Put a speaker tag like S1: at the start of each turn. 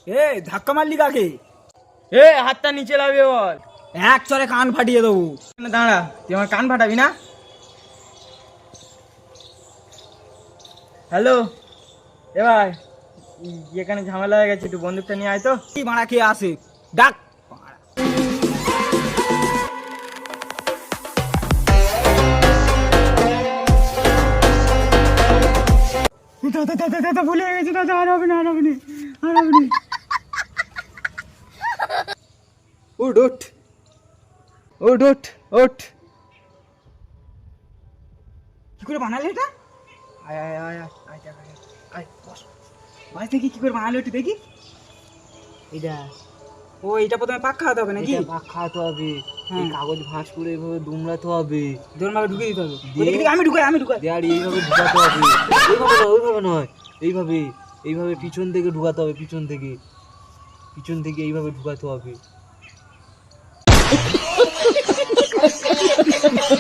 S1: এ ধাক্কা মারলি কাকে?
S2: এ হাতটা নিচে লাগাবে বল।
S1: এক চরে কান ফাটিয়ে দেবো।
S2: দাঁড়া, তুই আমার কান ফাটাবি না? হ্যালো, এ ভাই, এখানে ঝামেলা হয়ে গেছে, একটু বন্দুকটা নিয়ে আয় তো।
S1: কি মারা কে আসে? ডাক। দাদা দাদা দাদা ভুলে গেছি দাদা, আর হবে না, আর হবে না, আর হবে না।
S2: উঠ উঠ উঠ উঠ উঠ।
S1: কি করে বানালে এটা?
S2: আয় আয় আয় আয় আয় দেখ, আয় আয় বস।
S1: ভাই দেখি কি করে বানালো একটু দেখি।
S2: এটা
S1: ও এটা প্রথমে পাক খাওয়াতে হবে নাকি?
S2: এটা পাক খাওয়াতে হবে। এই কাগজ ভাঁজ করে এইভাবে দুমড়াতে হবে।
S1: জোর মাকে ঢুকিয়ে দিতে হবে।
S2: দিয়ে-
S1: দেখি দেখি, আমি ঢুকাই।
S2: দিয়ে আর এইভাবে ঢুকাতে হবে। ওইভাবে নয়, এইভাবে এইভাবে পিছন থেকে ঢুকাতে হবে, পিছন থেকে এইভাবে ঢুকাতে হবে।